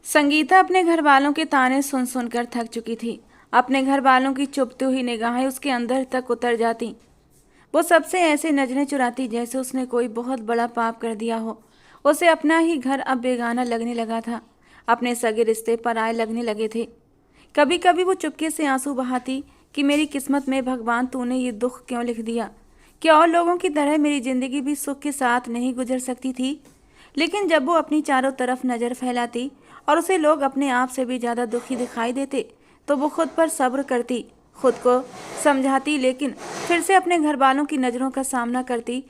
संगीता अपने घर वालों के ताने सुन सुनकर थक चुकी थी। अपने घर वालों की चुभती हुई निगाहें उसके अंदर तक उतर जाती। वो सबसे ऐसे नजरें चुराती जैसे उसने कोई बहुत बड़ा पाप कर दिया हो। उसे अपना ही घर अब बेगाना लगने लगा था। अपने सगे रिश्ते पराये लगने लगे थे। कभी कभी वो चुपके से आंसू बहाती कि मेरी किस्मत में भगवान तूने ये दुख क्यों लिख दिया। क्या और लोगों की तरह मेरी जिंदगी भी सुख के साथ नहीं गुजर सकती थी। लेकिन जब वो अपनी चारों तरफ नज़र फैलाती और उसे लोग अपने आप से भी ज़्यादा दुखी दिखाई देते तो वो खुद पर सब्र करती, खुद को समझाती, लेकिन फिर से अपने घर वालों की नज़रों का सामना करती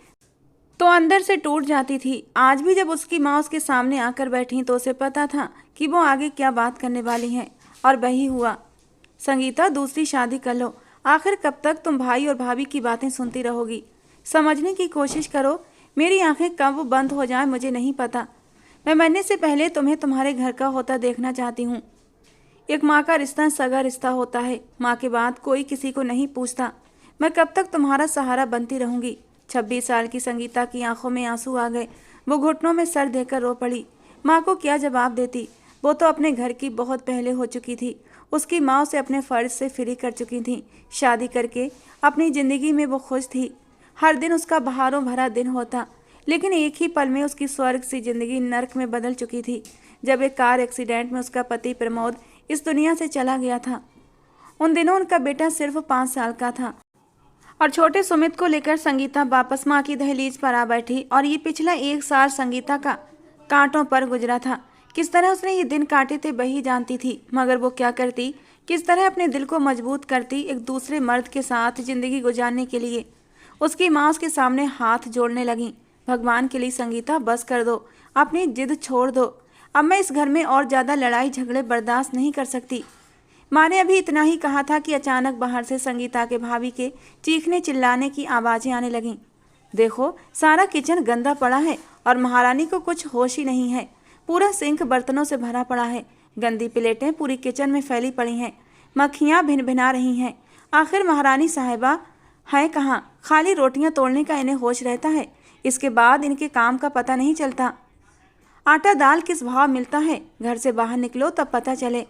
तो अंदर से टूट जाती थी। आज भी जब उसकी माँ उसके सामने आकर बैठी तो उसे पता था कि वो आगे क्या बात करने वाली हैं, और वही हुआ। संगीता, दूसरी शादी कर लो। आखिर कब तक तुम भाई और भाभी की बातें सुनती रहोगी। समझने की कोशिश करो। मेरी आंखें कब वो बंद हो जाए मुझे नहीं पता। मैं मरने से पहले तुम्हें तुम्हारे घर का होता देखना चाहती हूँ। एक माँ का रिश्ता सगा रिश्ता होता है। माँ के बाद कोई किसी को नहीं पूछता। मैं कब तक तुम्हारा सहारा बनती रहूंगी। 26 साल की संगीता की आंखों में आंसू आ गए। वो घुटनों में सर देकर रो पड़ी। माँ को क्या जवाब देती। वो तो अपने घर की बहुत पहले हो चुकी थी। उसकी माँ उसे अपने फर्ज से फ्री कर चुकी थी। शादी करके अपनी ज़िंदगी में वो खुश थी। हर दिन उसका बहारों भरा दिन होता, लेकिन एक ही पल में उसकी स्वर्ग सी जिंदगी नर्क में बदल चुकी थी जब एक कार एक्सीडेंट में उसका पति प्रमोद इस दुनिया से चला गया था। उन दिनों उनका बेटा सिर्फ 5 साल का था और छोटे सुमित को लेकर संगीता वापस माँ की दहलीज पर आ बैठी। और ये पिछला 1 साल संगीता का कांटों पर गुजरा था। किस तरह उसने ये दिन काटे थे वही जानती थी, मगर वो क्या करती, किस तरह अपने दिल को मजबूत करती एक दूसरे मर्द के साथ जिंदगी गुजारने के लिए। उसकी माँ उसके सामने हाथ जोड़ने लगी। भगवान के लिए संगीता, बस कर दो, अपनी जिद छोड़ दो। अब मैं इस घर में और ज़्यादा लड़ाई झगड़े बर्दाश्त नहीं कर सकती। माँ ने अभी इतना ही कहा था कि अचानक बाहर से संगीता के भाभी के चीखने चिल्लाने की आवाज़ें आने लगीं। देखो, सारा किचन गंदा पड़ा है और महारानी को कुछ होश ही नहीं है। पूरा सिंक बर्तनों से भरा पड़ा है। गंदी प्लेटें पूरी किचन में फैली पड़ी हैं। मक्खियाँ भिन भिना रही हैं। आखिर महारानी साहिबा है कहाँ। खाली रोटियां तोड़ने का इन्हें होश रहता है। इसके बाद इनके काम का पता नहीं चलता। आटा दाल किस भाव मिलता है। घर से बाहर निकलो तब पता चले।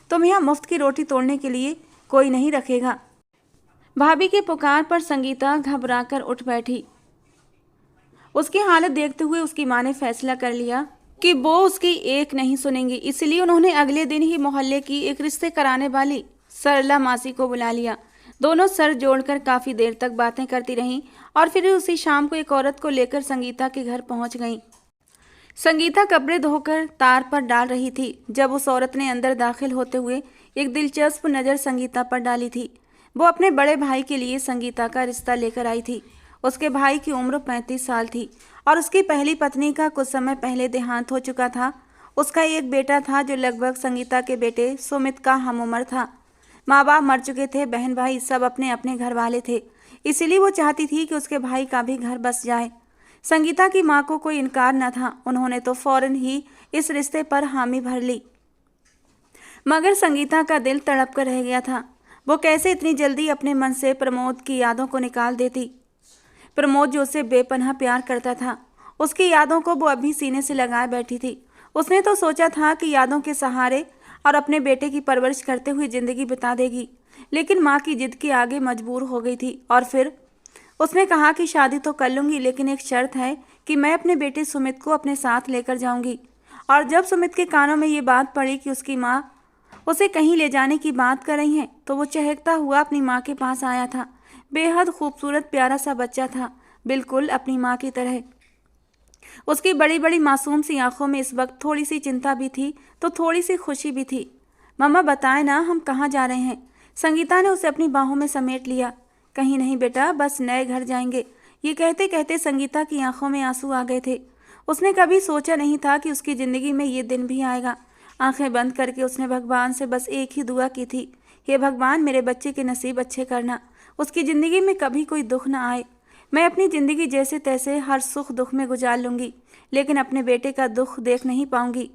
तुम यहाँ मुफ्त की रोटी तोड़ने के लिए कोई नहीं रखेगा। भाभी के पुकार पर संगीता घबराकर उठ बैठी। उसकी हालत देखते हुए उसकी माँ ने फैसला कर लिया कि वो उसकी एक नहीं सुनेंगी। इसलिए उन्होंने अगले दिन ही मोहल्ले की एक रिश्ते कराने वाली सरला मासी को बुला लिया। दोनों सर जोड़कर काफी देर तक बातें करती रहीं और फिर उसी शाम को एक औरत को लेकर संगीता के घर पहुंच गईं। संगीता कपड़े धोकर तार पर डाल रही थी जब उस औरत ने अंदर दाखिल होते हुए एक दिलचस्प नज़र संगीता पर डाली थी। वो अपने बड़े भाई के लिए संगीता का रिश्ता लेकर आई थी। उसके भाई की उम्र 35 साल थी और उसकी पहली पत्नी का कुछ समय पहले देहांत हो चुका था। उसका एक बेटा था जो लगभग संगीता के बेटे सुमित का हम उम्र था। माँ बाप मर चुके थे, बहन भाई सब अपने अपने घर वाले थे। इसीलिए वो चाहती थी कि उसके भाई का भी घर बस जाए। संगीता की माँ को कोई इनकार न था। उन्होंने तो फौरन ही इस रिश्ते पर हामी भर ली। मगर संगीता का दिल तड़प कर रह गया था। वो कैसे इतनी जल्दी अपने मन से प्रमोद की यादों को निकाल देती। प्रमोद जो उसे बेपनाह प्यार करता था, उसकी यादों को वो अभी सीने से लगाए बैठी थी। उसने तो सोचा था कि यादों के सहारे और अपने बेटे की परवरिश करते हुए जिंदगी बिता देगी, लेकिन माँ की जिद के आगे मजबूर हो गई थी। और फिर उसने कहा कि शादी तो कर लूंगी, लेकिन एक शर्त है कि मैं अपने बेटे सुमित को अपने साथ लेकर जाऊंगी। और जब सुमित के कानों में ये बात पड़ी कि उसकी माँ उसे कहीं ले जाने की बात कर रही हैं, तो वो चहकता हुआ अपनी माँ के पास आया था। बेहद खूबसूरत प्यारा सा बच्चा था, बिल्कुल अपनी माँ की तरह। उसकी बड़ी बड़ी मासूम सी आंखों में इस वक्त थोड़ी सी चिंता भी थी तो थोड़ी सी खुशी भी थी। मम्मा बताए ना, हम कहाँ जा रहे हैं। संगीता ने उसे अपनी बाहों में समेट लिया। कहीं नहीं बेटा, बस नए घर जाएंगे। ये कहते कहते संगीता की आंखों में आंसू आ गए थे। उसने कभी सोचा नहीं था कि उसकी ज़िंदगी में ये दिन भी आएगा। आंखें बंद करके उसने भगवान से बस एक ही दुआ की थी, हे भगवान, मेरे बच्चे के नसीब अच्छे करना, उसकी ज़िंदगी में कभी कोई दुख ना आए। मैं अपनी ज़िंदगी जैसे तैसे हर सुख दुख में गुजार लूँगी, लेकिन अपने बेटे का दुख देख नहीं पाऊँगी।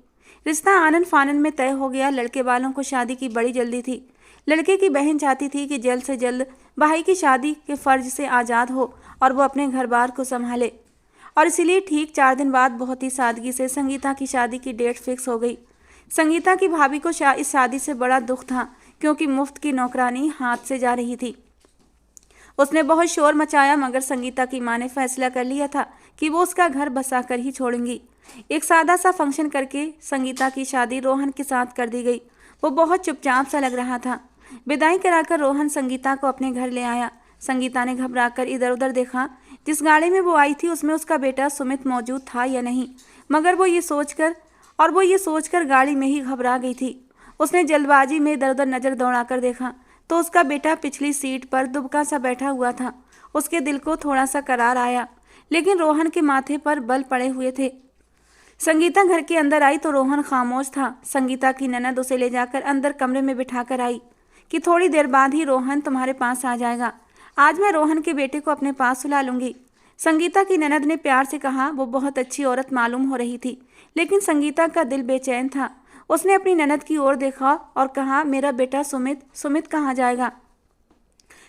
रिश्ता आनन फानन में तय हो गया। लड़के वालों को शादी की बड़ी जल्दी थी। लड़के की बहन चाहती थी कि जल्द से जल्द भाई की शादी के फर्ज से आज़ाद हो और वो अपने घर बार को संभाले। और इसीलिए ठीक 4 दिन बाद बहुत ही सादगी से संगीता की शादी की डेट फिक्स हो गई। संगीता की भाभी को इस शादी से बड़ा दुख था, क्योंकि मुफ्त की नौकरानी हाथ से जा रही थी। उसने बहुत शोर मचाया, मगर संगीता की माँ ने फैसला कर लिया था कि वो उसका घर बसा कर ही छोड़ेंगी। एक सादा सा फंक्शन करके संगीता की शादी रोहन के साथ कर दी गई। वो बहुत चुपचाप सा लग रहा था। विदाई कराकर रोहन संगीता को अपने घर ले आया। संगीता ने घबराकर इधर उधर देखा। जिस गाड़ी में वो आई थी उसमें उसका बेटा सुमित मौजूद था या नहीं, मगर वो ये सोचकर गाड़ी में ही घबरा गई थी। उसने जल्दबाजी में इधर उधर नजर दौड़ाकर देखा तो उसका बेटा पिछली सीट पर दुबका सा बैठा हुआ था। उसके दिल को थोड़ा सा करार आया, लेकिन रोहन के माथे पर बल पड़े हुए थे। संगीता घर के अंदर आई तो रोहन खामोश था। संगीता की ननद उसे ले जाकर अंदर कमरे में बिठाकर आई कि थोड़ी देर बाद ही रोहन तुम्हारे पास आ जाएगा। आज मैं रोहन के बेटे को अपने पास सुला लूंगी। संगीता की ननद ने प्यार से कहा। वो बहुत अच्छी औरत मालूम हो रही थी, लेकिन संगीता का दिल बेचैन था। उसने अपनी ननद की ओर देखा और कहा, मेरा बेटा सुमित कहाँ जाएगा?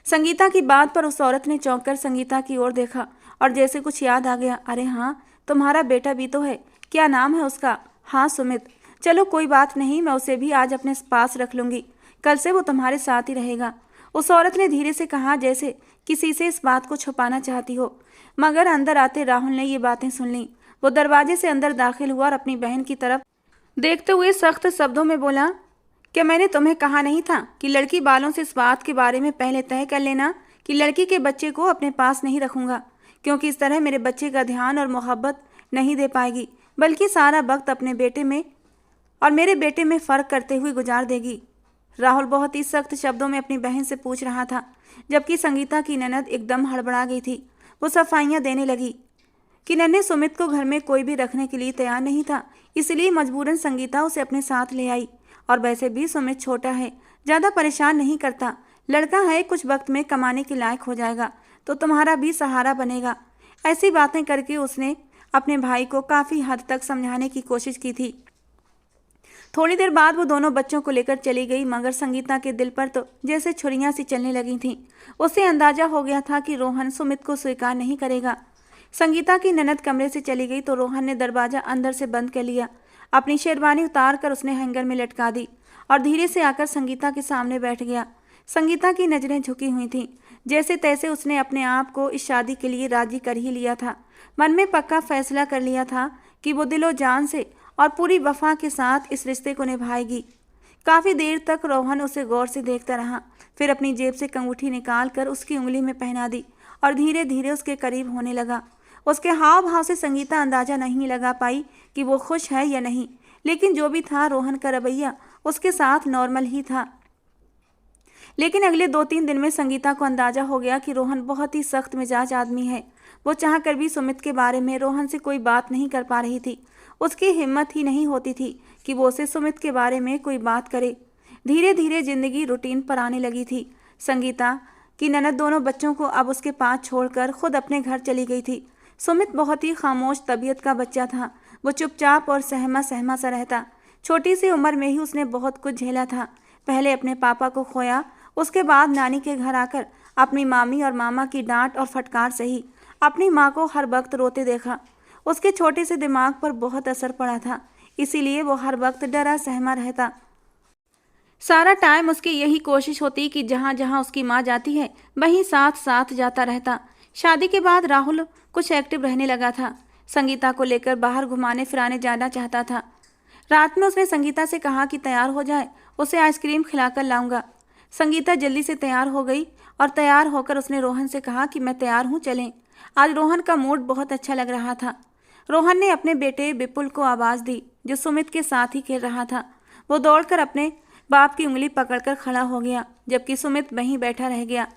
संगीता की बात पर उस औरत ने चौंक कर संगीता की ओर देखा और जैसे कुछ याद आ गया, अरे हाँ, तुम्हारा बेटा भी तो है। क्या नाम है उसका? हाँ, सुमित। चलो कोई बात नहीं, मैं उसे भी आज अपने पास रख लूंगी। कल से वो तुम्हारे साथ ही रहेगा। उस औरत ने धीरे से कहा, जैसे किसी से इस बात को छुपाना चाहती हो। मगर अंदर आते राहुल ने ये बातें सुन ली। वो दरवाजे से अंदर दाखिल हुआ और अपनी बहन की तरफ देखते हुए सख्त शब्दों में बोला, क्या मैंने तुम्हें कहा नहीं था कि लड़की वालों से इस बात के बारे में पहले तय कर लेना कि लड़की के बच्चे को अपने पास नहीं रखूंगा, क्योंकि इस तरह मेरे बच्चे का ध्यान और मोहब्बत नहीं दे पाएगी, बल्कि सारा वक्त अपने बेटे में और मेरे बेटे में फ़र्क करते हुए गुजार देगी। राहुल बहुत ही सख्त शब्दों में अपनी बहन से पूछ रहा था, जबकि संगीता की ननद एकदम हड़बड़ा गई थी। वो सफाइयाँ देने लगी कि नन्हे सुमित को घर में कोई भी रखने के लिए तैयार नहीं था, इसलिए मजबूरन संगीता उसे अपने साथ ले आई। और वैसे भी सुमित छोटा है, ज़्यादा परेशान नहीं करता, लड़का है, कुछ वक्त में कमाने के लायक हो जाएगा तो तुम्हारा भी सहारा बनेगा। ऐसी बातें करके उसने अपने भाई को काफ़ी हद तक समझाने की कोशिश की थी। थोड़ी देर बाद वो दोनों बच्चों को लेकर चली गई, मगर संगीता के दिल पर तो जैसे छुरियां सी चलने लगी थीं। उसे अंदाजा हो गया था कि रोहन सुमित को स्वीकार नहीं करेगा। संगीता की ननद कमरे से चली गई तो रोहन ने दरवाजा अंदर से बंद कर लिया। अपनी शेरवानी उतार कर उसने हैंगर में लटका दी और धीरे से आकर संगीता के सामने बैठ गया। संगीता की नज़रें झुकी हुई थीं। जैसे तैसे उसने अपने आप को इस शादी के लिए राजी कर ही लिया था। मन में पक्का फैसला कर लिया था कि वो दिलो जान से और पूरी वफा के साथ इस रिश्ते को निभाएगी। काफ़ी देर तक रोहन उसे गौर से देखता रहा, फिर अपनी जेब से अंगूठी निकाल कर उसकी उंगली में पहना दी और धीरे धीरे उसके करीब होने लगा। उसके हाव भाव से संगीता अंदाजा नहीं लगा पाई कि वो खुश है या नहीं, लेकिन जो भी था, रोहन का रवैया उसके साथ नॉर्मल ही था। लेकिन अगले 2-3 दिन में संगीता को अंदाजा हो गया कि रोहन बहुत ही सख्त मिजाज आदमी है। वो चाहकर भी सुमित के बारे में रोहन से कोई बात नहीं कर पा रही थी। उसकी हिम्मत ही नहीं होती थी कि वो उसे सुमित के बारे में कोई बात करे। धीरे धीरे जिंदगी रूटीन पर आने लगी थी। संगीता की ननद दोनों बच्चों को अब उसके पास छोड़कर खुद अपने घर चली गई थी। सुमित बहुत ही खामोश तबीयत का बच्चा था। वो चुपचाप और सहमा सहमा सा रहता। छोटी सी उम्र में ही उसने बहुत कुछ झेला था। पहले अपने पापा को खोया, उसके बाद नानी के घर आकर अपनी मामी और मामा की डांट और फटकार सही। अपनी माँ को हर वक्त रोते देखा। उसके छोटे से दिमाग पर बहुत असर पड़ा था, इसीलिए वो हर वक्त डरा सहमा रहता। सारा टाइम उसकी यही कोशिश होती कि जहाँ जहाँ उसकी माँ जाती है वहीं साथ साथ जाता रहता। शादी के बाद राहुल कुछ एक्टिव रहने लगा था। संगीता को लेकर बाहर घुमाने फिराने जाना चाहता था। रात में उसने संगीता से कहा कि तैयार हो जाए, उसे आइसक्रीम खिलाकर लाऊंगा। संगीता जल्दी से तैयार हो गई और तैयार होकर उसने रोहन से कहा कि मैं तैयार हूँ, चलें। आज रोहन का मूड बहुत अच्छा लग रहा था। रोहन ने अपने बेटे विपुल को आवाज़ दी, जो सुमित के साथ ही खेल रहा था। वो दौड़कर अपने बाप की उंगली पकड़कर खड़ा हो गया, जबकि सुमित वहीं बैठा रह गया।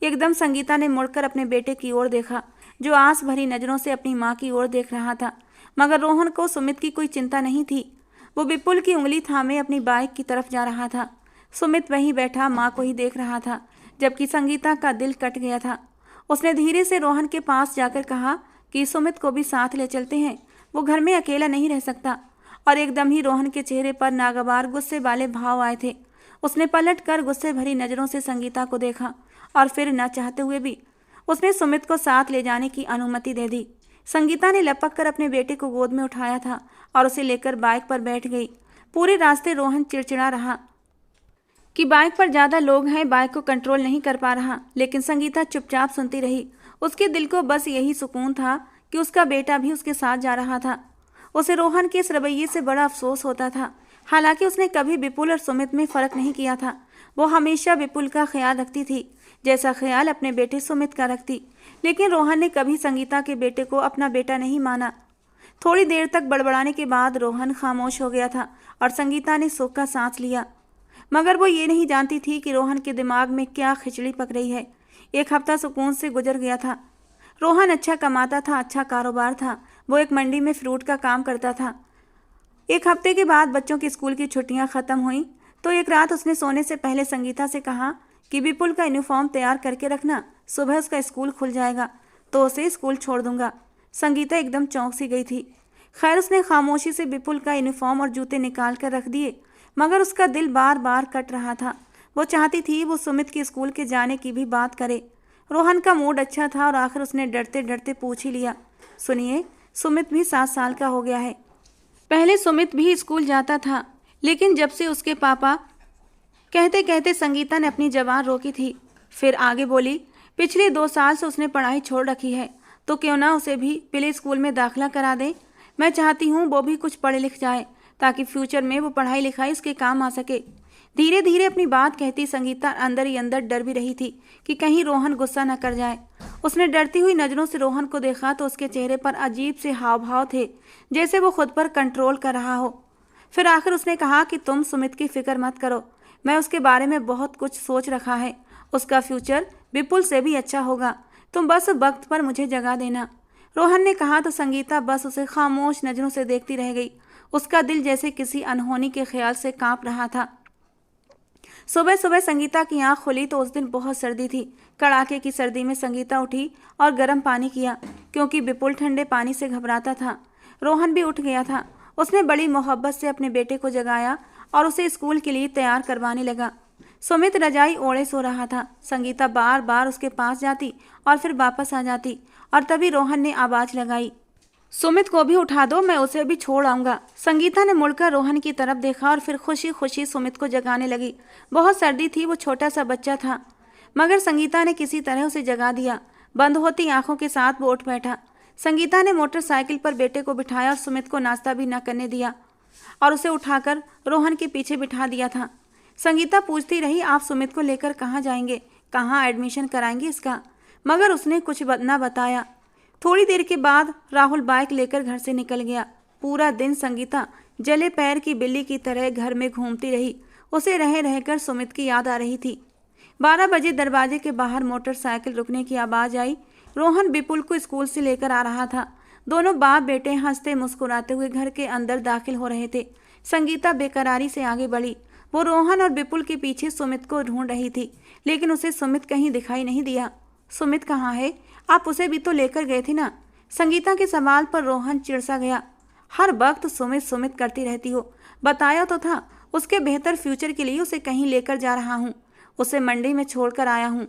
एकदम संगीता ने मुड़कर अपने बेटे की ओर देखा, जो आंस भरी नज़रों से अपनी माँ की ओर देख रहा था। मगर रोहन को सुमित की कोई चिंता नहीं थी। वो विपुल की उंगली थामे अपनी बाइक की तरफ जा रहा था। सुमित वहीं बैठा माँ को ही देख रहा था, जबकि संगीता का दिल कट गया था। उसने धीरे से रोहन के पास जाकर कहा कि सुमित को भी साथ ले चलते हैं, वो घर में अकेला नहीं रह सकता। और एकदम ही रोहन के चेहरे पर नागवार गुस्से वाले भाव आए थे। उसने पलट कर गुस्से भरी नज़रों से संगीता को देखा और फिर न चाहते हुए भी उसने सुमित को साथ ले जाने की अनुमति दे दी। संगीता ने लपक कर अपने बेटे को गोद में उठाया था और उसे लेकर बाइक पर बैठ गई। पूरे रास्ते रोहन चिड़चिड़ा रहा कि बाइक पर ज़्यादा लोग हैं, बाइक को कंट्रोल नहीं कर पा रहा। लेकिन संगीता चुपचाप सुनती रही। उसके दिल को बस यही सुकून था कि उसका बेटा भी उसके साथ जा रहा था। उसे रोहन के इस रवैये से बड़ा अफसोस होता था। हालांकि उसने कभी विपुल और सुमित में फ़र्क नहीं किया था। वो हमेशा विपुल का ख्याल रखती थी जैसा ख्याल अपने बेटे सुमित का रखती। लेकिन रोहन ने कभी संगीता के बेटे को अपना बेटा नहीं माना। थोड़ी देर तक बड़बड़ाने के बाद रोहन खामोश हो गया था और संगीता ने सुख का सांस लिया। मगर वो ये नहीं जानती थी कि रोहन के दिमाग में क्या खिचड़ी पक रही है। एक हफ्ता सुकून से गुजर गया था। रोहन अच्छा कमाता था, अच्छा कारोबार था। वो एक मंडी में फ्रूट का काम करता था। एक हफ्ते के बाद बच्चों की स्कूल की छुट्टियां ख़त्म हुई तो एक रात उसने सोने से पहले संगीता से कहा कि विपुल का यूनिफॉर्म तैयार करके रखना, सुबह उसका स्कूल खुल जाएगा तो उसे स्कूल छोड़ दूंगा। संगीता एकदम चौंक सी गई थी। खैर, उसने खामोशी से विपुल का यूनिफॉर्म और जूते निकाल कर रख दिए। मगर उसका दिल बार बार कट रहा था। वो चाहती थी वो सुमित के स्कूल के जाने की भी बात करे। रोहन का मूड अच्छा था और आखिर उसने डरते डरते पूछ ही लिया, सुनिए, सुमित भी 7 साल का हो गया है। पहले सुमित भी स्कूल जाता था, लेकिन जब से उसके पापा कहते कहते संगीता ने अपनी जबान रोकी थी। फिर आगे बोली, पिछले 2 साल से उसने पढ़ाई छोड़ रखी है, तो क्यों ना उसे भी प्ले स्कूल में दाखिला करा दे। मैं चाहती हूँ वो भी कुछ पढ़ लिख जाए ताकि फ्यूचर में वो पढ़ाई लिखाई उसके काम आ सके। धीरे धीरे अपनी बात कहती संगीता अंदर ही अंदर डर भी रही थी कि कहीं रोहन गुस्सा न कर जाए। उसने डरती हुई नज़रों से रोहन को देखा तो उसके चेहरे पर अजीब से हाव भाव थे, जैसे वो खुद पर कंट्रोल कर रहा हो। फिर आखिर उसने कहा कि तुम सुमित की फिक्र मत करो, मैं उसके बारे में बहुत कुछ सोच रखा है। उसका फ्यूचर विपुल से भी अच्छा होगा, तुम बस वक्त पर मुझे जगह देना। रोहन ने कहा तो संगीता बस उसे खामोश नज़रों से देखती रह गई। उसका दिल जैसे किसी अनहोनी के ख्याल से कांप रहा था। सुबह सुबह संगीता की आंख खुली तो उस दिन बहुत सर्दी थी। कड़ाके की सर्दी में संगीता उठी और गर्म पानी किया, क्योंकि विपुल ठंडे पानी से घबराता था। रोहन भी उठ गया था। उसने बड़ी मोहब्बत से अपने बेटे को जगाया और उसे स्कूल के लिए तैयार करवाने लगा। सुमित रजाई ओढ़े सो रहा था। संगीता बार बार उसके पास जाती और फिर वापस आ जाती, और तभी रोहन ने आवाज़ लगाई, सुमित को भी उठा दो, मैं उसे भी छोड़ आऊँगा। संगीता ने मुड़कर रोहन की तरफ देखा और फिर खुशी खुशी सुमित को जगाने लगी। बहुत सर्दी थी, वो छोटा सा बच्चा था, मगर संगीता ने किसी तरह उसे जगा दिया। बंद होती आंखों के साथ वो उठ बैठा। संगीता ने मोटरसाइकिल पर बेटे को बिठाया और सुमित को नाश्ता भी न करने दिया और उसे उठाकर रोहन के पीछे बिठा दिया था। संगीता पूछती रही, आप सुमित को लेकर कहाँ जाएंगे, कहाँ एडमिशन कराएंगे इसका? मगर उसने कुछ न बताया। थोड़ी देर के बाद राहुल बाइक लेकर घर से निकल गया। पूरा दिन संगीता जले पैर की बिल्ली की तरह घर में घूमती रही। उसे रह रहकर सुमित की याद आ रही थी। 12 बजे दरवाजे के बाहर मोटरसाइकिल रुकने की आवाज़ आई। रोहन विपुल को स्कूल से लेकर आ रहा था। दोनों बाप बेटे हंसते मुस्कुराते हुए घर के अंदर दाखिल हो रहे थे। संगीता बेकरारी से आगे बढ़ी। वो रोहन और विपुल के पीछे सुमित को ढूंढ रही थी, लेकिन उसे सुमित कहीं दिखाई नहीं दिया। सुमित कहाँ है? आप उसे भी तो लेकर गए थे ना? संगीता के सवाल पर रोहन चिढ़ गया। हर वक्त सुमित सुमित करती रहती हो, बताया तो था उसके बेहतर फ्यूचर के लिए उसे कहीं लेकर जा रहा हूँ। उसे मंडी में छोड़कर आया हूँ।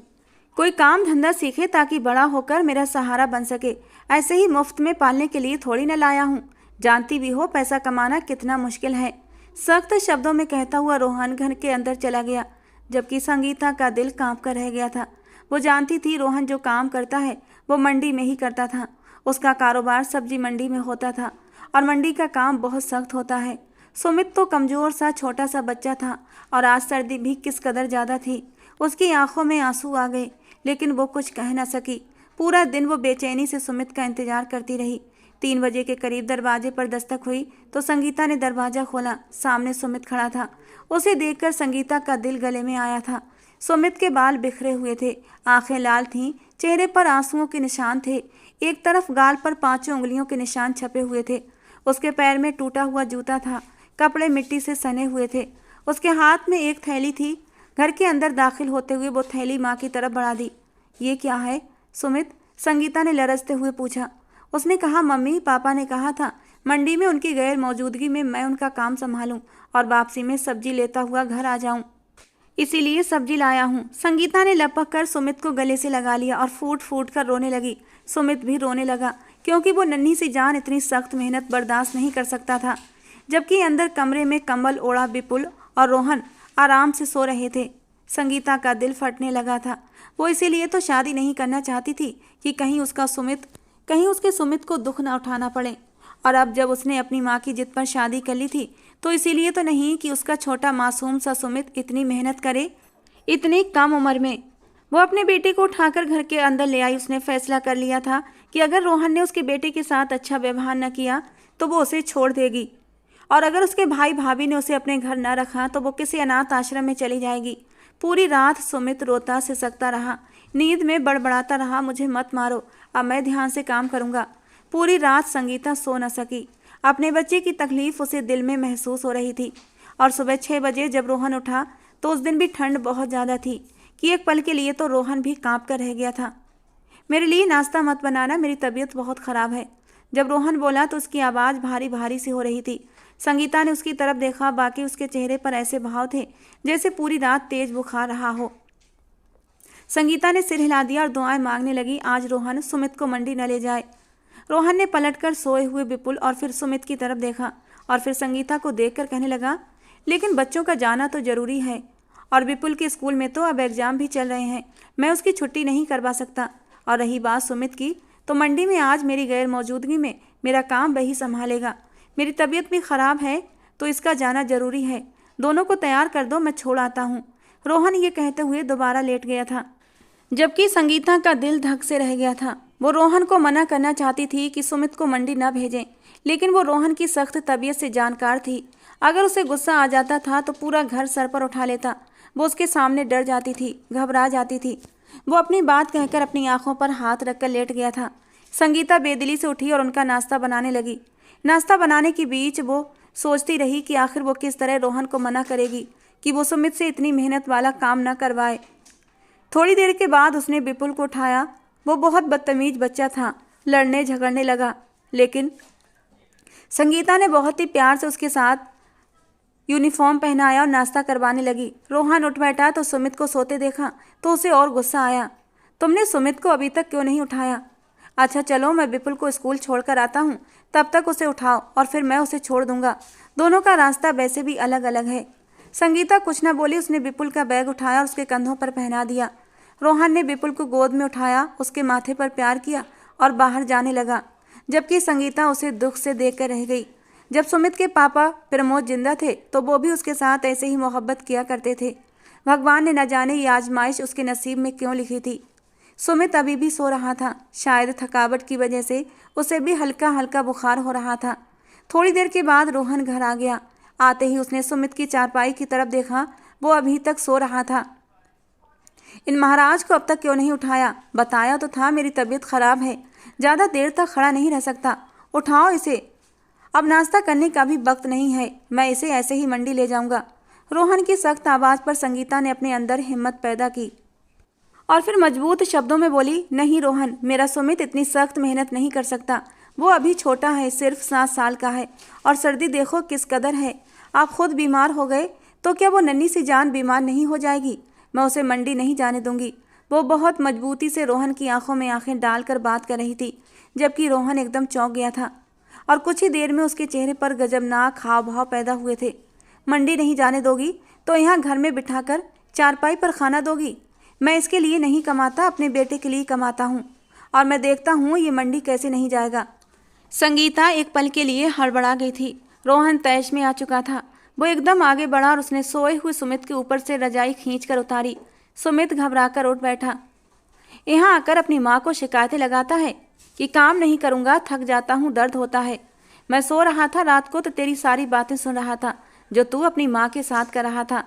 कोई काम धंधा सीखे ताकि बड़ा होकर मेरा सहारा बन सके। ऐसे ही मुफ्त में पालने के लिए थोड़ी न लाया हूँ। जानती भी हो पैसा कमाना कितना मुश्किल है। सख्त शब्दों में कहता हुआ रोहन घर के अंदर चला गया, जबकि संगीता का दिल कांप कर रह गया था। वो जानती थी रोहन जो काम करता है वो मंडी में ही करता था। उसका कारोबार सब्जी मंडी में होता था और मंडी का काम बहुत सख्त होता है। सुमित तो कमज़ोर सा छोटा सा बच्चा था और आज सर्दी भी किस कदर ज़्यादा थी। उसकी आंखों में आंसू आ गए, लेकिन वो कुछ कह न सकी। पूरा दिन वो बेचैनी से सुमित का इंतजार करती रही। 3 बजे के करीब दरवाजे पर दस्तक हुई तो संगीता ने दरवाज़ा खोला। सामने सुमित खड़ा था। उसे देखकर संगीता का दिल गले में आया था। सुमित के बाल बिखरे हुए थे, आंखें लाल थीं, चेहरे पर आंसुओं के निशान थे। एक तरफ गाल पर 5 उंगलियों के निशान छपे हुए थे। उसके पैर में टूटा हुआ जूता था, कपड़े मिट्टी से सने हुए थे। उसके हाथ में एक थैली थी। घर के अंदर दाखिल होते हुए वो थैली माँ की तरफ बढ़ा दी। ये क्या है सुमित? संगीता ने लरजते हुए पूछा। उसने कहा, मम्मी, पापा ने कहा था मंडी में उनकी गैर मौजूदगी में मैं उनका काम संभालूं और वापसी में सब्जी लेता हुआ घर आ जाऊं, इसीलिए सब्जी लाया हूँ। संगीता ने लपक कर सुमित को गले से लगा लिया और फूट फूट कर रोने लगी। सुमित भी रोने लगा, क्योंकि वो नन्ही सी जान इतनी सख्त मेहनत बर्दाश्त नहीं कर सकता था। जबकि अंदर कमरे में कंबल ओढ़ा विपुल और रोहन आराम से सो रहे थे। संगीता का दिल फटने लगा था। वो इसीलिए तो शादी नहीं करना चाहती थी कि कहीं उसके सुमित को दुख न उठाना पड़े। और अब जब उसने अपनी माँ की जिद पर शादी कर ली थी तो इसीलिए तो नहीं कि उसका छोटा मासूम सा सुमित इतनी मेहनत करे इतनी कम उम्र में। वो अपने बेटे को उठाकर घर के अंदर ले आई। उसने फैसला कर लिया था कि अगर रोहन ने उसके बेटे के साथ अच्छा व्यवहार न किया तो वो उसे छोड़ देगी, और अगर उसके भाई भाभी ने उसे अपने घर न रखा तो वो किसी अनाथ आश्रम में चली जाएगी। पूरी रात सुमित रोता सिसकता रहा, नींद में बड़बड़ाता रहा, मुझे मत मारो, अब मैं ध्यान से काम करूँगा। पूरी रात संगीता सो न सकी। अपने बच्चे की तकलीफ उसे दिल में महसूस हो रही थी। और सुबह 6 बजे जब रोहन उठा तो उस दिन भी ठंड बहुत ज़्यादा थी कि एक पल के लिए तो रोहन भी काँप कर रह गया था। मेरे लिए नाश्ता मत बनाना, मेरी तबीयत बहुत ख़राब है। जब रोहन बोला तो उसकी आवाज़ भारी भारी सी हो रही थी। संगीता ने उसकी तरफ देखा, बाकी उसके चेहरे पर ऐसे भाव थे जैसे पूरी रात तेज बुखार रहा हो। संगीता ने सिर हिला दिया और दुआएं मांगने लगी, आज रोहन सुमित को मंडी न ले जाए। रोहन ने पलटकर सोए हुए विपुल और फिर सुमित की तरफ देखा और फिर संगीता को देखकर कहने लगा, लेकिन बच्चों का जाना तो जरूरी है, और विपुल के स्कूल में तो अब एग्जाम भी चल रहे हैं, मैं उसकी छुट्टी नहीं करवा सकता। और रही बात सुमित की, तो मंडी में आज मेरी गैर मौजूदगी में मेरा काम वही संभालेगा। मेरी तबीयत भी ख़राब है तो इसका जाना जरूरी है। दोनों को तैयार कर दो, मैं छोड़ आता हूँ। रोहन ये कहते हुए दोबारा लेट गया था, जबकि संगीता का दिल धक से रह गया था। वो रोहन को मना करना चाहती थी कि सुमित को मंडी न भेजें, लेकिन वो रोहन की सख्त तबीयत से जानकार थी। अगर उसे गुस्सा आ जाता था तो पूरा घर सर पर उठा लेता। वो उसके सामने डर जाती थी, घबरा जाती थी। वो अपनी बात कहकर अपनी आंखों पर हाथ रखकर लेट गया था। संगीता बेदिली से उठी और उनका नाश्ता बनाने लगी। नाश्ता बनाने के बीच वो सोचती रही कि आखिर वो किस तरह रोहन को मना करेगी कि वो सुमित से इतनी मेहनत वाला काम न करवाए। थोड़ी देर के बाद उसने विपुल को उठाया। वो बहुत बदतमीज बच्चा था, लड़ने झगड़ने लगा, लेकिन संगीता ने बहुत ही प्यार से उसके साथ यूनिफॉर्म पहनाया और नाश्ता करवाने लगी। रोहन उठ बैठा तो सुमित को सोते देखा तो उसे और गुस्सा आया। तुमने सुमित को अभी तक क्यों नहीं उठाया? अच्छा चलो, मैं विपुल को स्कूल छोड़कर आता हूँ, तब तक उसे उठाओ और फिर मैं उसे छोड़ दूंगा। दोनों का रास्ता वैसे भी अलग अलग है। संगीता कुछ न बोली। उसने विपुल का बैग उठाया और उसके कंधों पर पहना दिया। रोहन ने विपुल को गोद में उठाया, उसके माथे पर प्यार किया और बाहर जाने लगा, जबकि संगीता उसे दुख से देखकर रह गई। जब सुमित के पापा प्रमोद जिंदा थे तो वो भी उसके साथ ऐसे ही मोहब्बत किया करते थे। भगवान ने न जाने ये आजमाइश उसके नसीब में क्यों लिखी थी। सुमित अभी भी सो रहा था। शायद थकावट की वजह से उसे भी हल्का हल्का बुखार हो रहा था। थोड़ी देर के बाद रोहन घर आ गया। आते ही उसने सुमित की चारपाई की तरफ देखा। वो अभी तक सो रहा था। इन महाराज को अब तक क्यों नहीं उठाया? बताया तो था मेरी तबीयत खराब है, ज़्यादा देर तक खड़ा नहीं रह सकता। उठाओ इसे, अब नाश्ता करने का भी वक्त नहीं है, मैं इसे ऐसे ही मंडी ले जाऊंगा। रोहन की सख्त आवाज़ पर संगीता ने अपने अंदर हिम्मत पैदा की और फिर मजबूत शब्दों में बोली, नहीं रोहन, मेरा सुमित इतनी सख्त मेहनत नहीं कर सकता। वो अभी छोटा है, सिर्फ 7 साल का है, और सर्दी देखो किस कदर है। आप खुद बीमार हो गए तो क्या वो नन्ही सी जान बीमार नहीं हो जाएगी? मैं उसे मंडी नहीं जाने दूंगी। वो बहुत मजबूती से रोहन की आंखों में आंखें डालकर बात कर रही थी, जबकि रोहन एकदम चौंक गया था और कुछ ही देर में उसके चेहरे पर गजबनाक हाव भाव पैदा हुए थे। मंडी नहीं जाने दोगी तो यहाँ घर में बिठाकर चारपाई पर खाना दोगी? मैं इसके लिए नहीं कमाता, अपने बेटे के लिए कमाता हूँ, और मैं देखता हूँ ये मंडी कैसे नहीं जाएगा। संगीता एक पल के लिए हड़बड़ा गई थी। रोहन तैश में आ चुका था। वो एकदम आगे बढ़ा और उसने सोए हुए सुमित के ऊपर से रजाई खींचकर उतारी। सुमित घबराकर उठ बैठा। यहाँ आकर अपनी माँ को शिकायतें लगाता है कि काम नहीं करूँगा, थक जाता हूँ, दर्द होता है। मैं सो रहा था रात को तो तेरी सारी बातें सुन रहा था जो तू अपनी माँ के साथ कर रहा था।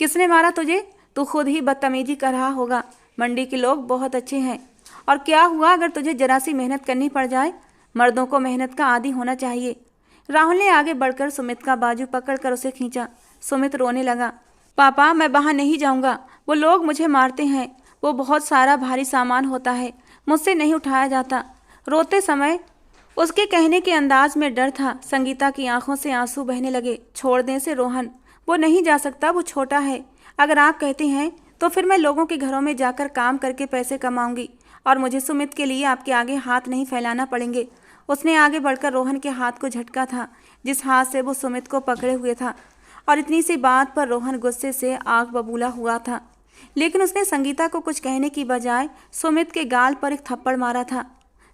किसने मारा तुझे? तू खुद ही बदतमीजी कर रहा होगा। मंडी के लोग बहुत अच्छे हैं, और क्या हुआ अगर तुझे जरा सी मेहनत करनी पड़ जाए? मर्दों को मेहनत का आदी होना चाहिए। राहुल ने आगे बढ़कर सुमित का बाजू पकड़कर उसे खींचा। सुमित रोने लगा। पापा, मैं वहाँ नहीं जाऊँगा, वो लोग मुझे मारते हैं, वो बहुत सारा भारी सामान होता है, मुझसे नहीं उठाया जाता। रोते समय उसके कहने के अंदाज में डर था। संगीता की आंखों से आंसू बहने लगे। छोड़ दें से रोहन, वो नहीं जा सकता, वो छोटा है। अगर आप कहते हैं तो फिर मैं लोगों के घरों में जाकर काम करके पैसे कमाऊंगी, और मुझे सुमित के लिए आपके आगे हाथ नहीं फैलाना पड़ेंगे। उसने आगे बढ़कर रोहन के हाथ को झटका था, जिस हाथ से वो सुमित को पकड़े हुए था। और इतनी सी बात पर रोहन गुस्से से आग बबूला हुआ था, लेकिन उसने संगीता को कुछ कहने की बजाय सुमित के गाल पर एक थप्पड़ मारा था।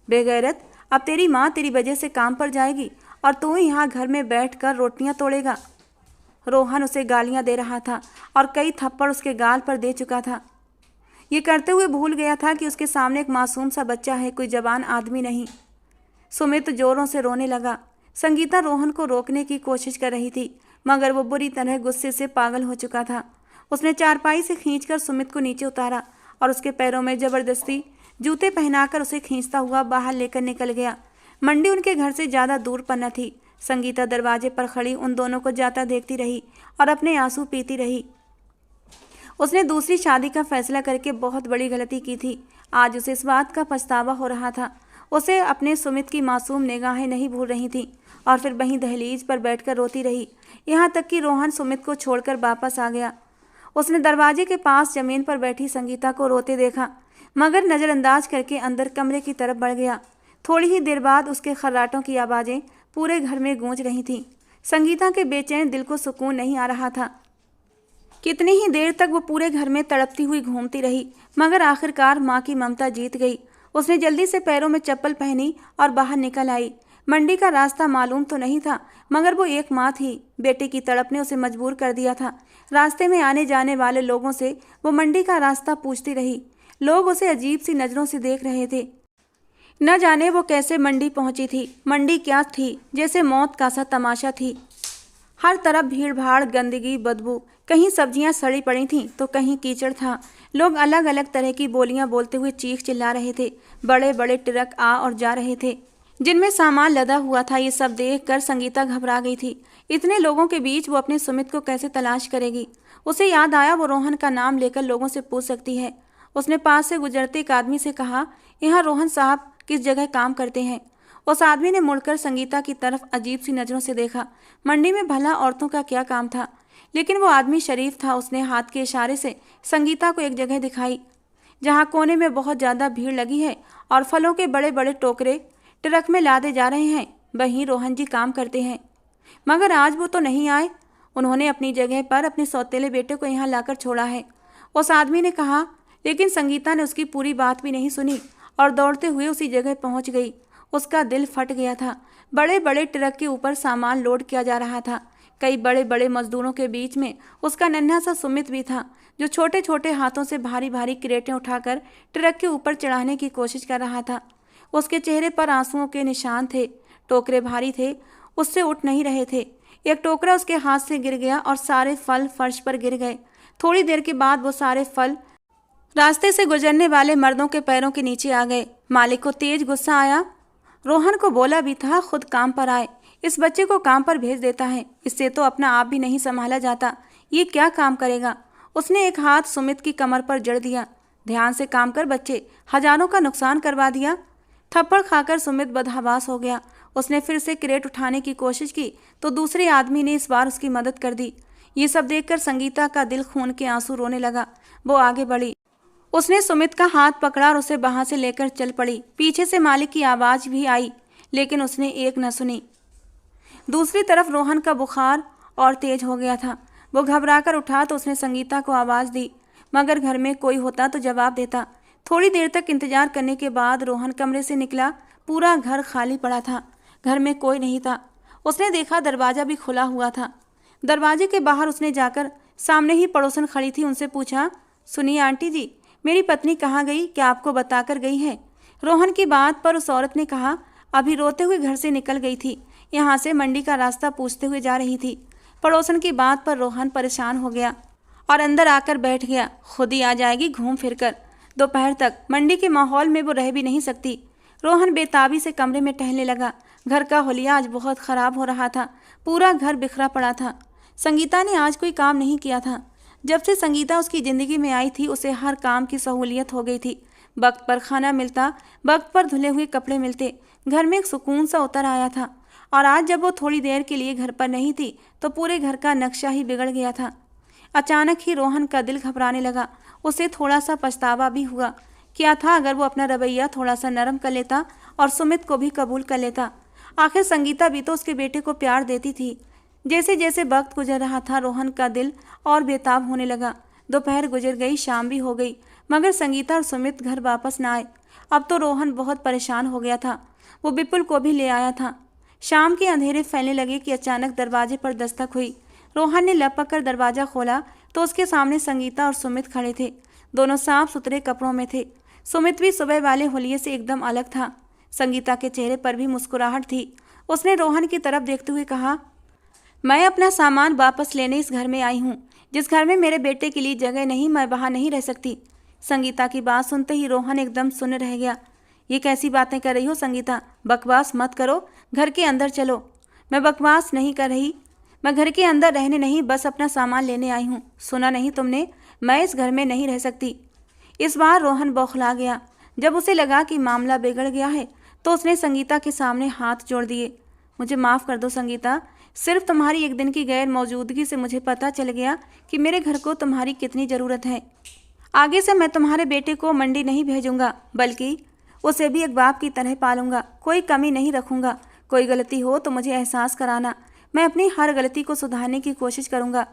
बेगैरत, अब तेरी माँ तेरी वजह से काम पर जाएगी और तू यहाँ घर में बैठकर रोटियां तोड़ेगा। रोहन उसे गालियां दे रहा था और कई थप्पड़ उसके गाल पर दे चुका था। ये करते हुए भूल गया था कि उसके सामने एक मासूम सा बच्चा है, कोई जवान आदमी नहीं। सुमित जोरों से रोने लगा। संगीता रोहन को रोकने की कोशिश कर रही थी, मगर वो बुरी तरह गुस्से से पागल हो चुका था। उसने चारपाई से खींचकर सुमित को नीचे उतारा और उसके पैरों में जबरदस्ती जूते पहनाकर उसे खींचता हुआ बाहर लेकर निकल गया। मंडी उनके घर से ज़्यादा दूर पर न थी। संगीता दरवाजे पर खड़ी उन दोनों को जाता देखती रही और अपने आंसू पीती रही। उसने दूसरी शादी का फैसला करके बहुत बड़ी गलती की थी। आज उसे इस बात का पछतावा हो रहा था। उसे अपने सुमित की मासूम निगाहें नहीं भूल रही थी और फिर वहीं दहलीज पर बैठकर रोती रही, यहाँ तक कि रोहन सुमित को छोड़कर वापस आ गया। उसने दरवाजे के पास जमीन पर बैठी संगीता को रोते देखा, मगर नज़रअंदाज करके अंदर कमरे की तरफ बढ़ गया। थोड़ी ही देर बाद उसके खर्राटों की आवाज़ें पूरे घर में गूंज रही थीं। संगीता के बेचैन दिल को सुकून नहीं आ रहा था। कितनी ही देर तक वो पूरे घर में तड़पती हुई घूमती रही, मगर आखिरकार माँ की ममता जीत गई। उसने जल्दी से पैरों में चप्पल पहनी और बाहर निकल आई। मंडी का रास्ता मालूम तो नहीं था, मगर वो एक माँ थी। बेटे की तड़प ने उसे मजबूर कर दिया था। रास्ते में आने जाने वाले लोगों से वो मंडी का रास्ता पूछती रही। लोग उसे अजीब सी नज़रों से देख रहे थे। न जाने वो कैसे मंडी पहुंची थी। मंडी क्या थी, जैसे मौत का सा तमाशा थी। हर तरफ भीड़ भाड़, गंदगी, बदबू। कहीं सब्जियां सड़ी पड़ी थीं तो कहीं कीचड़ था। लोग अलग अलग तरह की बोलियां बोलते हुए चीख चिल्ला रहे थे। बड़े बड़े ट्रक आ और जा रहे थे जिनमें सामान लदा हुआ था। ये सब देखकर संगीता घबरा गई थी। इतने लोगों के बीच वो अपने सुमित को कैसे तलाश करेगी। उसे याद आया वो रोहन का नाम लेकर लोगों से पूछ सकती है। उसने पास से गुजरते एक आदमी से कहा, यहाँ रोहन साहब किस जगह काम करते हैं। उस आदमी ने मुड़कर संगीता की तरफ अजीब सी नज़रों से देखा। मंडी में भला औरतों का क्या काम था, लेकिन वो आदमी शरीफ था। उसने हाथ के इशारे से संगीता को एक जगह दिखाई जहाँ कोने में बहुत ज़्यादा भीड़ लगी है और फलों के बड़े बड़े टोकरे ट्रक में लादे जा रहे हैं। वहीं रोहन जी काम करते हैं, मगर आज वो तो नहीं आए। उन्होंने अपनी जगह पर अपने सौतेले बेटे को यहाँ लाकर छोड़ा है, उस आदमी ने कहा। लेकिन संगीता ने उसकी पूरी बात भी नहीं सुनी और दौड़ते हुए उसी जगह पहुँच गई। उसका दिल फट गया था। बड़े बड़े ट्रक के ऊपर सामान लोड किया जा रहा था। कई बड़े बड़े मजदूरों के बीच में उसका नन्हा सा सुमित भी था, जो छोटे छोटे हाथों से भारी भारी क्रेटें उठाकर ट्रक के ऊपर चढ़ाने की कोशिश कर रहा था। उसके चेहरे पर आंसुओं के निशान थे। टोकरे भारी थे, उससे उठ नहीं रहे थे। एक टोकरा उसके हाथ से गिर गया और सारे फल फर्श पर गिर गए। थोड़ी देर के बाद वो सारे फल रास्ते से गुजरने वाले मर्दों के पैरों के नीचे आ गए। मालिक को तेज गुस्सा आया। रोहन को बोला भी था खुद काम पर आए, इस बच्चे को काम पर भेज देता है। इससे तो अपना आप भी नहीं संभाला जाता, ये क्या काम करेगा। उसने एक हाथ सुमित की कमर पर जड़ दिया। ध्यान से काम कर बच्चे, हजारों का नुकसान करवा दिया। थप्पड़ खाकर सुमित बदहवास हो गया। उसने फिर से क्रेट उठाने की कोशिश की तो दूसरे आदमी ने इस बार उसकी मदद कर दी। ये सब देखकर संगीता का दिल खून के आंसू रोने लगा। वो आगे बढ़ी। उसने सुमित का हाथ पकड़ा और उसे वहां से लेकर चल पड़ी। पीछे से मालिक की आवाज भी आई, लेकिन उसने एक न सुनी। दूसरी तरफ रोहन का बुखार और तेज हो गया था। वो घबराकर उठा तो उसने संगीता को आवाज़ दी, मगर घर में कोई होता तो जवाब देता। थोड़ी देर तक इंतजार करने के बाद रोहन कमरे से निकला। पूरा घर खाली पड़ा था, घर में कोई नहीं था। उसने देखा दरवाज़ा भी खुला हुआ था। दरवाजे के बाहर उसने जाकर सामने ही पड़ोसन खड़ी थी, उनसे पूछा, सुनिए आंटी जी, मेरी पत्नी कहाँ गई, क्या आपको बताकर गई है। रोहन की बात पर उस औरत ने कहा, अभी रोते हुए घर से निकल गई थी, यहाँ से मंडी का रास्ता पूछते हुए जा रही थी। पड़ोसन की बात पर रोहन परेशान हो गया और अंदर आकर बैठ गया। खुद ही आ जाएगी घूम फिर कर। दोपहर तक मंडी के माहौल में वो रह भी नहीं सकती। रोहन बेताबी से कमरे में टहलने लगा। घर का हुलिया आज बहुत ख़राब हो रहा था। पूरा घर बिखरा पड़ा था। संगीता ने आज कोई काम नहीं किया था। जब से संगीता उसकी ज़िंदगी में आई थी, उसे हर काम की सहूलियत हो गई थी। वक्त पर खाना मिलता, वक्त पर धुले हुए कपड़े मिलते, घर में एक सुकून सा उतर आया था। और आज जब वो थोड़ी देर के लिए घर पर नहीं थी तो पूरे घर का नक्शा ही बिगड़ गया था। अचानक ही रोहन का दिल घबराने लगा। उसे थोड़ा सा पछतावा भी हुआ। क्या था अगर वो अपना रवैया थोड़ा सा नरम कर लेता और सुमित को भी कबूल कर लेता। आखिर संगीता भी तो उसके बेटे को प्यार देती थी। जैसे जैसे वक्त गुजर रहा था, रोहन का दिल और बेताब होने लगा। दोपहर गुजर गई, शाम भी हो गई, मगर संगीता और सुमित घर वापस ना आए। अब तो रोहन बहुत परेशान हो गया था। वो विपुल को भी ले आया था। शाम के अंधेरे फैलने लगे कि अचानक दरवाजे पर दस्तक हुई। रोहन ने लपक कर दरवाजा खोला तो उसके सामने संगीता और सुमित खड़े थे। दोनों साफ सुथरे कपड़ों में थे। सुमित भी सुबह वाले होलिये से एकदम अलग था। संगीता के चेहरे पर भी मुस्कुराहट थी। उसने रोहन की तरफ देखते हुए कहा, मैं अपना सामान वापस लेने इस घर में आई हूँ। जिस घर में मेरे बेटे के लिए जगह नहीं, मैं वहाँ नहीं रह सकती। संगीता की बात सुनते ही रोहन एकदम सुन्न रह गया। ये कैसी बातें कर रही हो संगीता? बकवास मत करो, घर के अंदर चलो। मैं बकवास नहीं कर रही, मैं घर के अंदर रहने नहीं, बस अपना सामान लेने आई हूँ। सुना नहीं तुमने? मैं इस घर में नहीं रह सकती। इस बार रोहन बौखला गया। जब उसे लगा कि मामला बिगड़ गया है तो उसने संगीता के सामने हाथ जोड़ दिए। मुझे माफ़ कर दो संगीता, सिर्फ तुम्हारी एक दिन की गैर मौजूदगी से मुझे पता चल गया कि मेरे घर को तुम्हारी कितनी ज़रूरत है। आगे से मैं तुम्हारे बेटे को मंडी नहीं भेजूंगा, बल्कि उसे भी एक बाप की तरह पालूंगा। कोई कमी नहीं रखूंगा। कोई गलती हो तो मुझे एहसास कराना। मैं अपनी हर गलती को सुधारने की कोशिश करूंगा।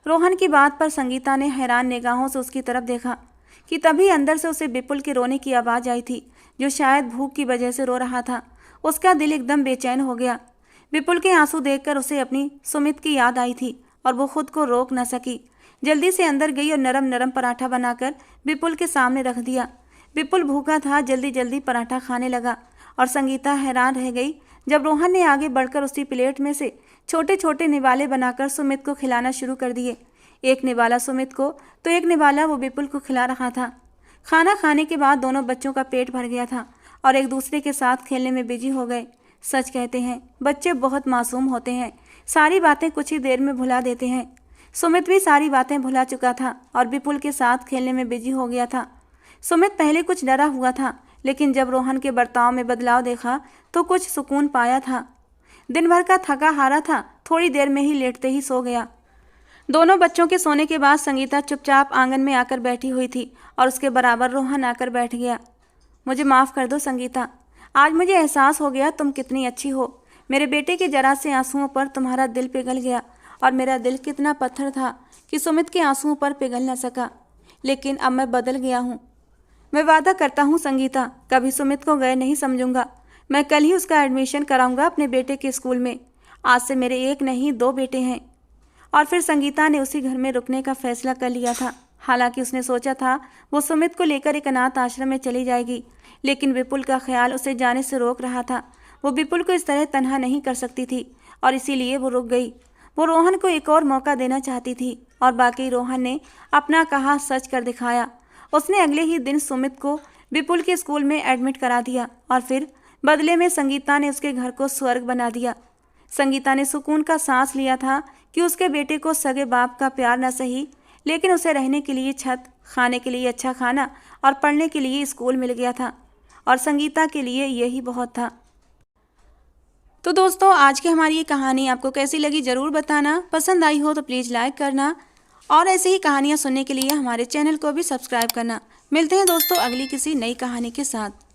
रोहन की बात पर संगीता ने हैरान निगाहों से उसकी तरफ देखा कि तभी अंदर से उसे विपुल के रोने की आवाज़ आई थी, जो शायद भूख की वजह से रो रहा था। उसका दिल एकदम बेचैन हो गया। विपुल के आंसू देखकर उसे अपनी सुमित की याद आई थी और वो खुद को रोक न सकी। जल्दी से अंदर गई और नरम नरम पराठा बनाकर विपुल के सामने रख दिया। विपुल भूखा था, जल्दी जल्दी पराठा खाने लगा और संगीता हैरान रह गई जब रोहन ने आगे बढ़कर उसी प्लेट में से छोटे छोटे निवाले बनाकर सुमित को खिलाना शुरू कर दिए। एक निवाला सुमित को तो एक निवाला वो विपुल को खिला रहा था। खाना खाने के बाद दोनों बच्चों का पेट भर गया था और एक दूसरे के साथ खेलने में बिजी हो गए। सच कहते हैं, बच्चे बहुत मासूम होते हैं, सारी बातें कुछ ही देर में भुला देते हैं। सुमित भी सारी बातें भुला चुका था और विपुल के साथ खेलने में बिजी हो गया था। सुमित पहले कुछ डरा हुआ था, लेकिन जब रोहन के बर्ताव में बदलाव देखा तो कुछ सुकून पाया था। दिन भर का थका हारा था, थोड़ी देर में ही लेटते ही सो गया। दोनों बच्चों के सोने के बाद संगीता चुपचाप आंगन में आकर बैठी हुई थी और उसके बराबर रोहन आकर बैठ गया। मुझे माफ़ कर दो संगीता, आज मुझे एहसास हो गया तुम कितनी अच्छी हो। मेरे बेटे के जरा से आंसुओं पर तुम्हारा दिल पिघल गया और मेरा दिल कितना पत्थर था कि सुमित के आंसुओं पर पिघल न सका। लेकिन अब मैं बदल गया हूँ। मैं वादा करता हूँ संगीता, कभी सुमित को गैर नहीं समझूंगा। मैं कल ही उसका एडमिशन कराऊंगा अपने बेटे के स्कूल में। आज से मेरे एक नहीं 2 बेटे हैं। और फिर संगीता ने उसी घर में रुकने का फैसला कर लिया था। हालांकि उसने सोचा था वो सुमित को लेकर एक अनाथ आश्रम में चली जाएगी, लेकिन विपुल का ख्याल उसे जाने से रोक रहा था। वो विपुल को इस तरह तन्हा नहीं कर सकती थी और इसीलिए वो रुक गई। वो रोहन को एक और मौका देना चाहती थी और बाकी रोहन ने अपना कहा सच कर दिखाया। उसने अगले ही दिन सुमित को विपुल के स्कूल में एडमिट करा दिया और फिर बदले में संगीता ने उसके घर को स्वर्ग बना दिया। संगीता ने सुकून का सांस लिया था कि उसके बेटे को सगे बाप का प्यार न सही, लेकिन उसे रहने के लिए छत, खाने के लिए अच्छा खाना और पढ़ने के लिए स्कूल मिल गया था और संगीता के लिए यही बहुत था। तो दोस्तों, आज की हमारी ये कहानी आपको कैसी लगी ज़रूर बताना। पसंद आई हो तो प्लीज़ लाइक करना और ऐसे ही कहानियाँ सुनने के लिए हमारे चैनल को भी सब्सक्राइब करना। मिलते हैं दोस्तों अगली किसी नई कहानी के साथ।